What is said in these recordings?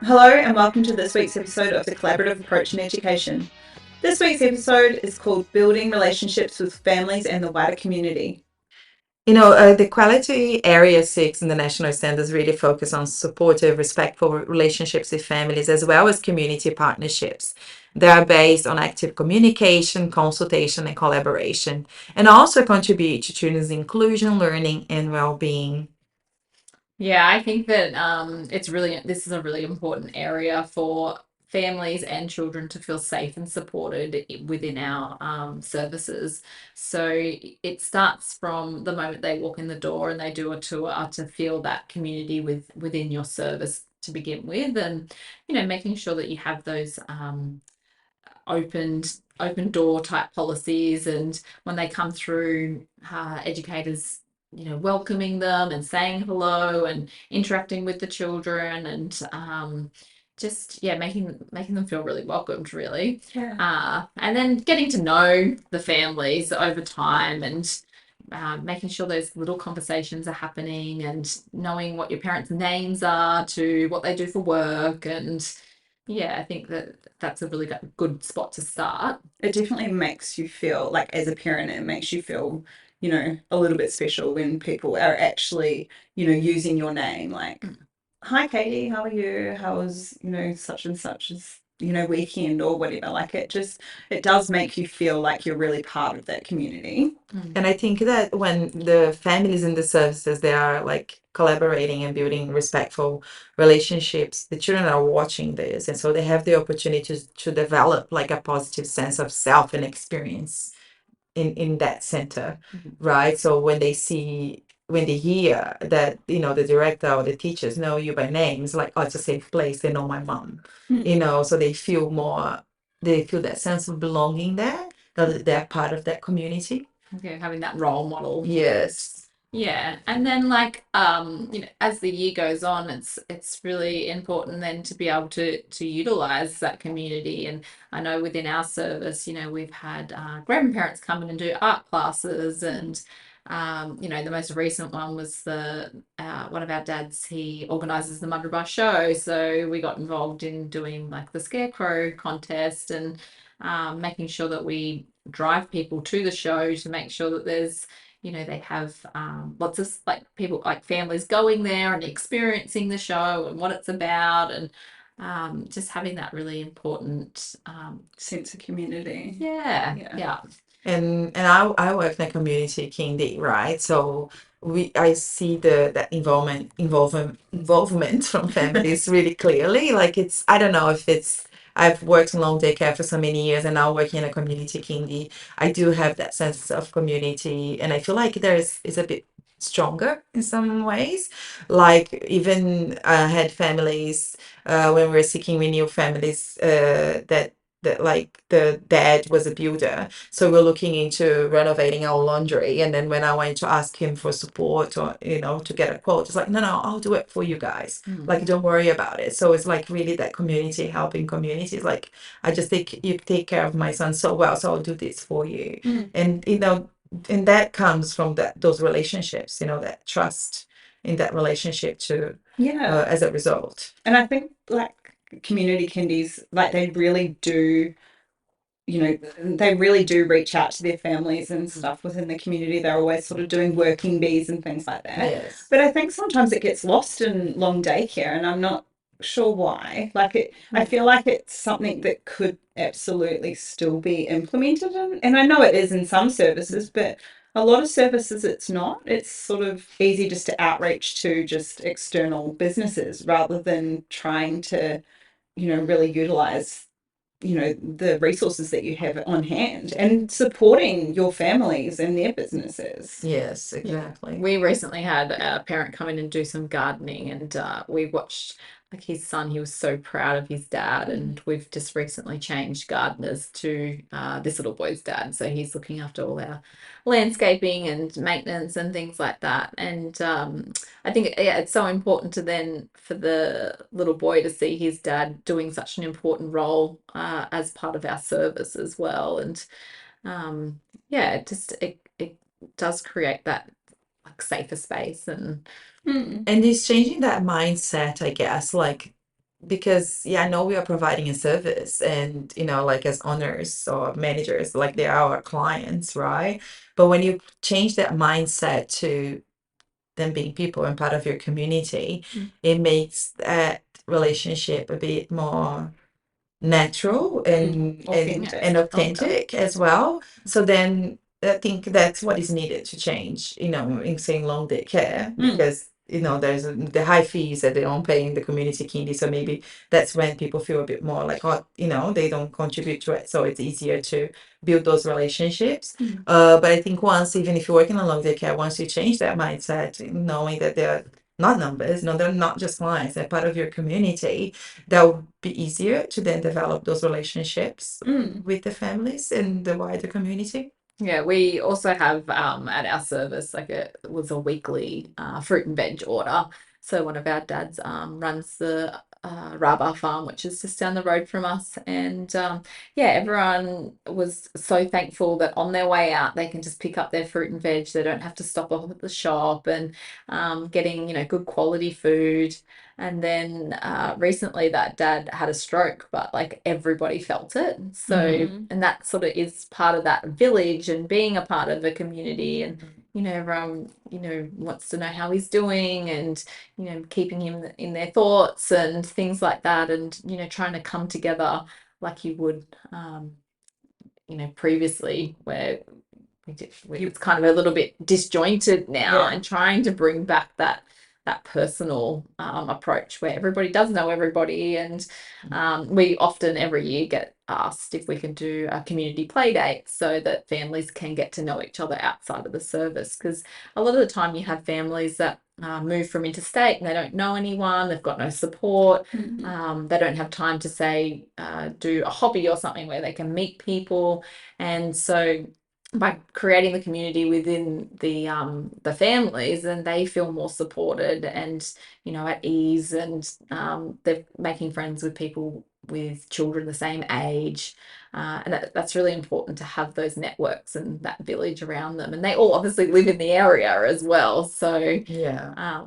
Hello, and welcome to this week's episode of the Collaborative Approach in Education. This week's episode is called Building Relationships with Families and the Wider Community. The quality area six in the national standards really focus on supportive, respectful relationships with families as well as community partnerships. They are based on active communication, consultation, and collaboration, and also contribute to children's inclusion, learning, and well-being. Yeah, I think that this is a really important area for families and children to feel safe and supported within our services. So it starts from the moment they walk in the door and they do a tour to feel that community within your service to begin with, and making sure that you have those open door type policies, and when they come through, educators welcoming them and saying hello and interacting with the children, and just making them feel really welcomed, really. Yeah. And then getting to know the families over time, and making sure those little conversations are happening, and knowing what your parents' names are to what they do for work. And yeah, I think that that's a really good spot to start. It definitely makes you feel like, as a parent, it makes you feel, a little bit special when people are actually, using your name. Like, hi, Katie, how are you? How was, such and such as, weekend or whatever. Like, it does make you feel like you're really part of that community. And I think that when the families and the services they are like collaborating and building respectful relationships, the children are watching this, and so they have the opportunity to develop like a positive sense of self and experience in that center, right? So when they hear that the director or the teachers know you by name, it's like, oh, it's a safe place. They know my mom, so they feel that sense of belonging there, that they're part of that community. Okay, having that role model. Yes. Yeah, and then as the year goes on, it's really important then to be able to utilize that community. And I know within our service, we've had grandparents come in and do art classes, and the most recent one was the one of our dads. He organises the Mudribah show, so we got involved in doing like the scarecrow contest, and making sure that we drive people to the show to make sure that there's they have lots of like people, like families going there and experiencing the show and what it's about, and just having that really important Sense of community. yeah, Yeah. yeah. And I work in a community kindy, right? So I see the that involvement from families really clearly. Like it's I don't know if it's I've worked in long daycare for so many years and now working in a community kindy, I do have that sense of community and I feel like is a bit stronger in some ways. Like even I had families when we were seeking renewal families that like the dad was a builder, so we're looking into renovating our laundry. And then when I went to ask him for support or to get a quote, it's like, no, I'll do it for you guys. Like, don't worry about it. So it's like really that community helping communities. Like, I just think you take care of my son so well, so I'll do this for you. And and that comes from those relationships, that trust in that relationship too, Yeah. as a result. And I think like community kindies, like they really do reach out to their families and stuff within the community. They're always sort of doing working bees and things like that. Yes. But I think sometimes it gets lost in long daycare, and I'm not sure why. I feel like it's something that could absolutely still be implemented in, and I know it is in some services, but a lot of services it's not. It's sort of easy just to outreach to just external businesses rather than trying to, really utilize the resources that you have on hand and supporting your families and their businesses. Yes, exactly. We recently had a parent come in and do some gardening, and we watched like his son. He was so proud of his dad, and we've just recently changed gardeners to this little boy's dad. So he's looking after all our landscaping and maintenance and things like that. And I think it's so important to then for the little boy to see his dad doing such an important role as part of our service as well. And yeah, it does create that like safer space. And And it's changing that mindset, I guess. Like because yeah, I know we are providing a service, and like as owners or managers, like they are our clients, right? But when you change that mindset to them being people and part of your community, it makes that relationship a bit more natural and authentic as well. So then I think that's what is needed to change, in saying long day care, because there's the high fees that they don't pay in the community kindy. So maybe that's when people feel a bit more like, oh, they don't contribute to it. So it's easier to build those relationships. But I think even if you're working on long day care, once you change that mindset, knowing that they're not numbers, no, they're not just clients, they're part of your community, that would be easier to then develop those relationships with the families and the wider community. Yeah, we also have at our service it was a weekly fruit and veg order. So one of our dads runs the rhubarb farm, which is just down the road from us, and yeah, everyone was so thankful that on their way out they can just pick up their fruit and veg. They don't have to stop off at the shop, and getting good quality food. And then recently that dad had a stroke, but everybody felt it. So, and that sort of is part of that village and being a part of a community. And, everyone, wants to know how he's doing, and, keeping him in their thoughts and things like that. And, trying to come together like you would, previously, where it's kind of a little bit disjointed now, and trying to bring back that personal approach where everybody does know everybody. And we often every year get asked if we can do a community play date so that families can get to know each other outside of the service, because a lot of the time you have families that move from interstate and they don't know anyone, they've got no support, they don't have time to say do a hobby or something where they can meet people. And so by creating the community within the families, and they feel more supported and at ease, and they're making friends with people with children the same age, and that's really important to have those networks and that village around them. And they all obviously live in the area as well, so yeah.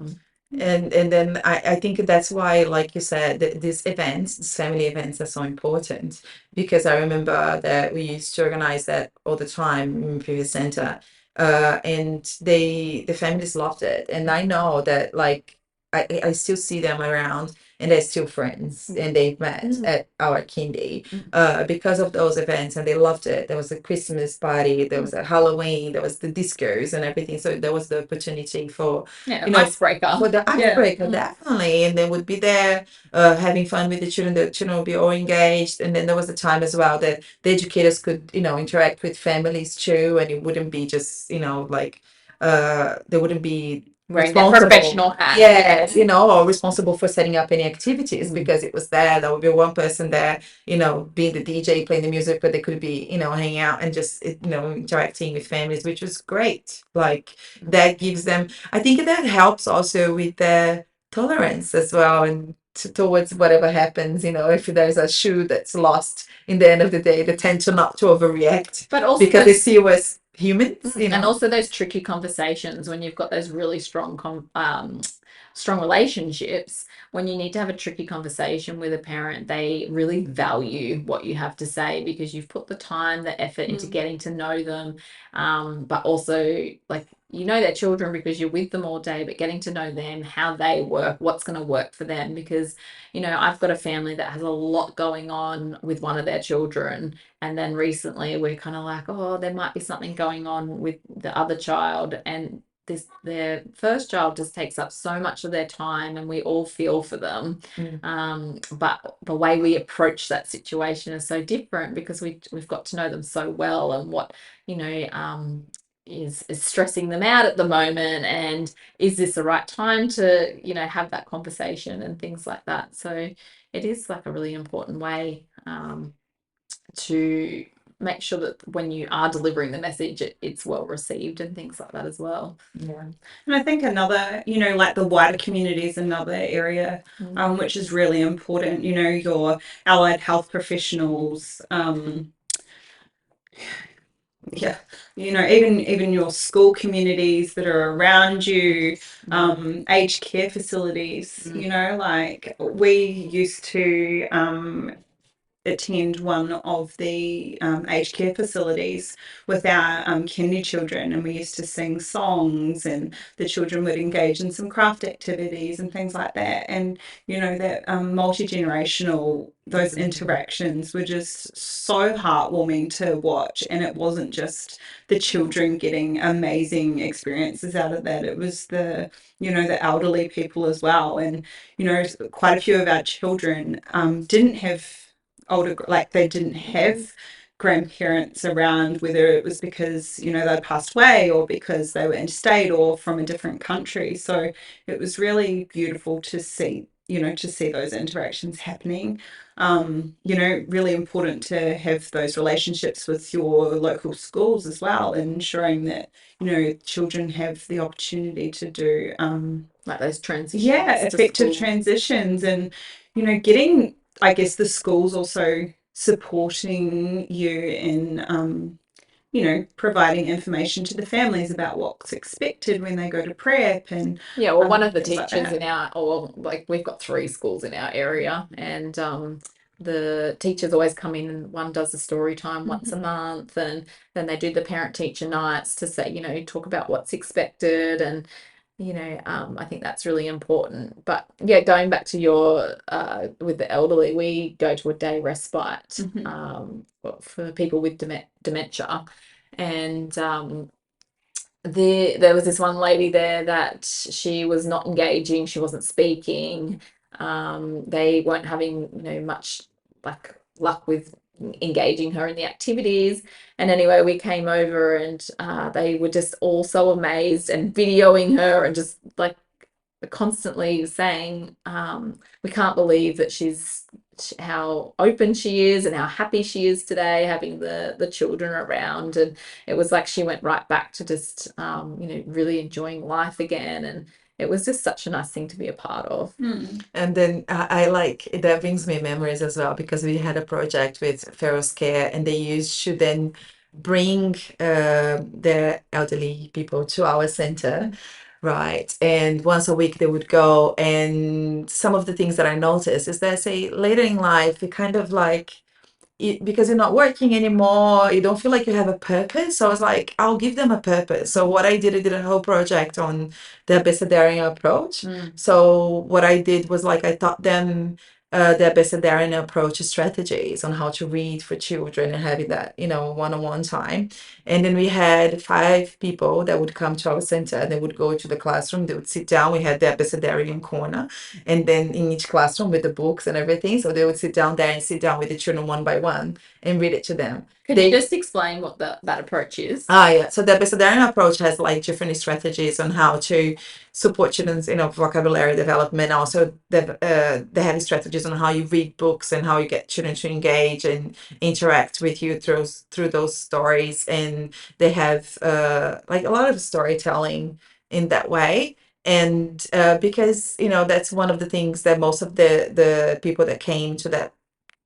And then I think that's why, like you said, these events, these family events are so important, because I remember that we used to organize that all the time in previous center, and the families loved it. And I know that I still see them around, and they're still friends, and they've met at our kindy because of those events, and they loved it. There was a Christmas party, there was a Halloween, there was the discos and everything. So there was the opportunity for icebreaker. For the icebreaker, definitely. And they would be there having fun with the children. The children would be all engaged. And then there was a time as well that the educators could, interact with families too. And it wouldn't be just, they wouldn't be wearing their professional hat. Yes, or responsible for setting up any activities, because it was there. There would be one person there, being the DJ, playing the music, but they could be, hanging out and just, interacting with families, which was great. That gives them, I think that helps also with their tolerance as well, and towards whatever happens, if there's a shoe that's lost in the end of the day, they tend to not to overreact, but also because they see you as humans, and also those tricky conversations when you've got those really strong strong relationships. When you need to have a tricky conversation with a parent, they really value what you have to say, because you've put the time, the effort into getting to know them, but also their children because you're with them all day, but getting to know them, how they work, what's going to work for them. Because I've got a family that has a lot going on with one of their children, and then recently we're kind of like, oh, there might be something going on with the other child, and their first child just takes up so much of their time, and we all feel for them. But the way we approach that situation is so different, because we've got to know them so well, and what is stressing them out at the moment, and is this the right time to have that conversation and things like that. So it is a really important way to make sure that when you are delivering the message, it's well received and things like that as well. Yeah. And I think another, the wider community is another area which is really important. Your allied health professionals, yeah, even your school communities that are around you, aged care facilities. Like we used to attend one of the aged care facilities with our kindy children, and we used to sing songs, and the children would engage in some craft activities and things like that. And that multi-generational, those interactions were just so heartwarming to watch. And it wasn't just the children getting amazing experiences out of that, it was the elderly people as well. And quite a few of our children didn't have like they didn't have grandparents around, whether it was because they'd passed away, or because they were interstate, or from a different country. So it was really beautiful to see those interactions happening. Really important to have those relationships with your local schools as well, and ensuring that children have the opportunity to do like those transitions. Yeah, effective transitions. And getting, I guess, the schools also supporting you in providing information to the families about what's expected when they go to prep. And well, one of the things like teachers that. we've got 3 schools in our area, and the teachers always come in, and one does the story time once a month, and then they do the parent teacher nights to say, talk about what's expected. And I think that's really important. But yeah, going back to your with the elderly, we go to a day respite for people with dementia. And there was this one lady there that she was not engaging, she wasn't speaking. They weren't having much like luck with engaging her in the activities. And anyway, we came over, and they were just all so amazed and videoing her, and just like constantly saying, we can't believe that how open she is and how happy she is today having the children around. And it was like she went right back to just really enjoying life again. And it was just such a nice thing to be a part of. And then I like that brings me memories as well, because we had a project with Feroz Care, and they used to then bring their elderly people to our center, right? And once a week they would go. And some of the things that I noticed is that, say, later in life, you kind of like, because you're not working anymore, you don't feel like you have a purpose. So I was like, I'll give them a purpose. So what I did a whole project on the Abecedarian approach. So what I did was, like, I taught them the Abecedarian approach strategies on how to read for children, and having that one-on-one time. And then we had 5 people that would come to our center. They would go to the classroom, they would sit down. We had the Abecedarian corner, and then in each classroom with the books and everything. So they would sit down there and sit down with the children one by one and read it to them. Could you just explain what that approach is? Yeah. So the Abecedarian approach has like different strategies on how to support children's vocabulary development. Also, they have strategies on how you read books and how you get children to engage and interact with you through those stories. And they have like a lot of storytelling in that way. And because that's one of the things that most of the people that came to that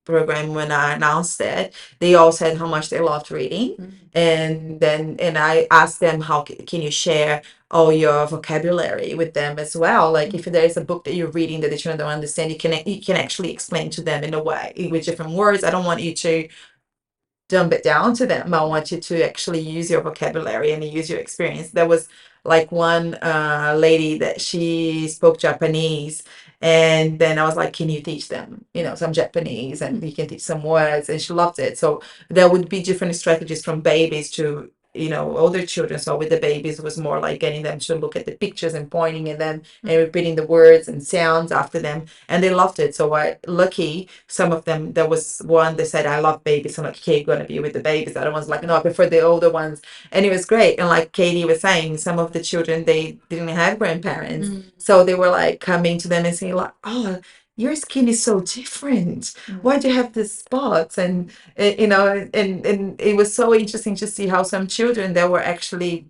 program, when I announced it, they all said how much they loved reading. And I asked them, how can you share all your vocabulary with them as well? Like, if there is a book that you're reading that the children don't understand, you can actually explain to them in a way with different words. I don't want you to dumb it down to them. I want you to actually use your vocabulary and use your experience. There was like one lady that she spoke Japanese, and then I was like, can you teach them some Japanese, and you can teach some words, and she loved it. So there would be different strategies from babies to older children. So with the babies, it was more like getting them to look at the pictures and pointing at them and repeating the words and sounds after them, and they loved it. So lucky, some of them, there was one that said, I love babies. I'm like, okay, you're gonna be with the babies. The other one's like, no, I prefer the older ones. And it was great. And like Katie was saying, some of the children, they didn't have grandparents, so they were like coming to them and saying like, oh, your skin is so different. Why do you have these spots? And and it was so interesting to see how some children that were actually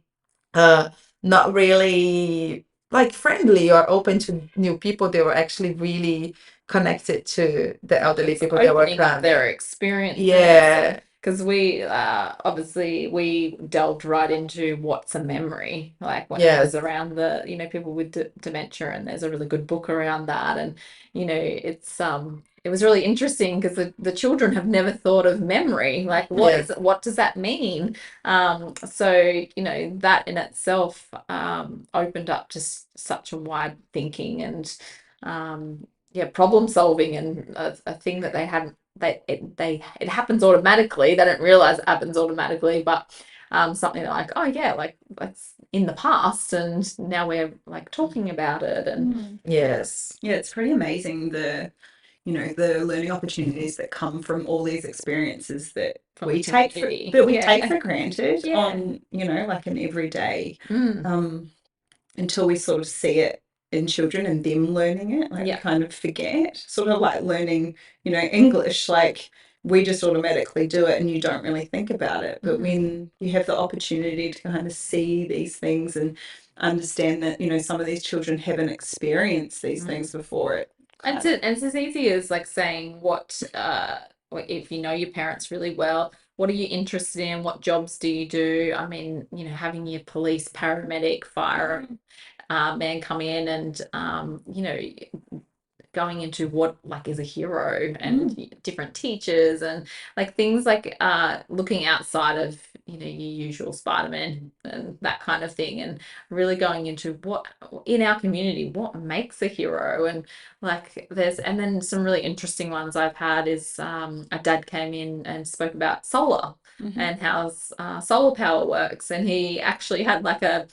not really like friendly or open to new people, they were actually really connected to the elderly people that were opening up coming. their experiences. Yeah. because we obviously we delved right into what's a memory, like when it was Yes. around the people with dementia, and there's a really good book around that, and it was really interesting because the children have never thought of memory, like Yes. what does that mean? So that in itself opened up just such a wide thinking and yeah, problem solving, and a thing that they hadn't it happens automatically. They don't realize it happens automatically, but something like, oh yeah, like that's in the past, and now we're like talking about it, and Yes. Yeah, it's pretty amazing the learning opportunities that come from all these experiences that from we the take for community. that we Yeah. take for granted Yeah. on, like an everyday, Mm. until we sort of see it in children and them learning it. Like we Yeah. kind of forget, sort of like learning, English, like we just automatically do it and you don't really think about it. But when you have the opportunity to kind of see these things and understand that, some of these children haven't experienced these things before, it kind And it's as easy as like saying if you know your parents really well, what are you interested in? What jobs do you do? I mean, having your police, paramedic, fire man come in and going into what like is a hero and different teachers and like things like looking outside of your usual Spider-Man and that kind of thing, and really going into what in our community what makes a hero. And like and then some really interesting ones I've had is a dad came in and spoke about solar and how solar power works, and he actually had like the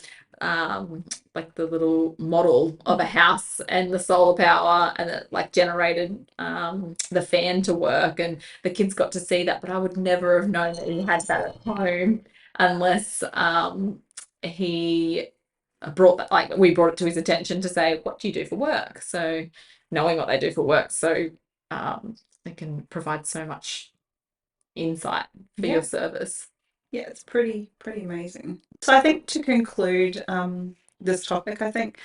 little model of a house and the solar power, and it like generated the fan to work, and the kids got to see that. But I would never have known that he had that at home unless he brought that, like we brought it to his attention to say, what do you do for work? So knowing what they do for work, so they can provide so much insight for your service. Yeah, it's pretty amazing. So I think to conclude this topic, I think,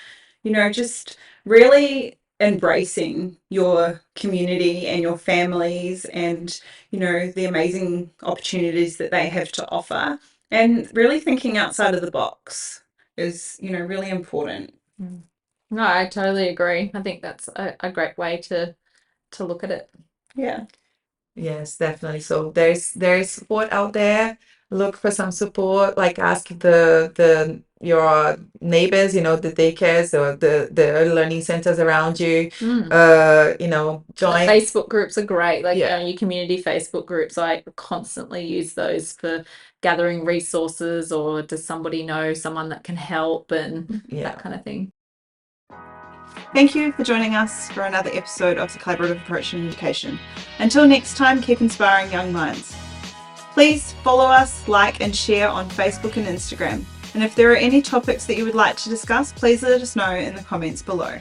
just really embracing your community and your families and, the amazing opportunities that they have to offer, and really thinking outside of the box is, really important. No, I totally agree. I think that's a great way to look at it. Yeah. Yes, definitely. So there's support out there. Look for some support, like ask the your neighbors, the daycares or the early learning centers around you. Join. Facebook groups are great. Like Yeah. your community Facebook groups, I constantly use those for gathering resources, or does somebody know someone that can help, and that kind of thing. Thank you for joining us for another episode of the Collaborative Approach in Education. Until next time, keep inspiring young minds. Please follow us, like and share on Facebook and Instagram. And if there are any topics that you would like to discuss, please let us know in the comments below.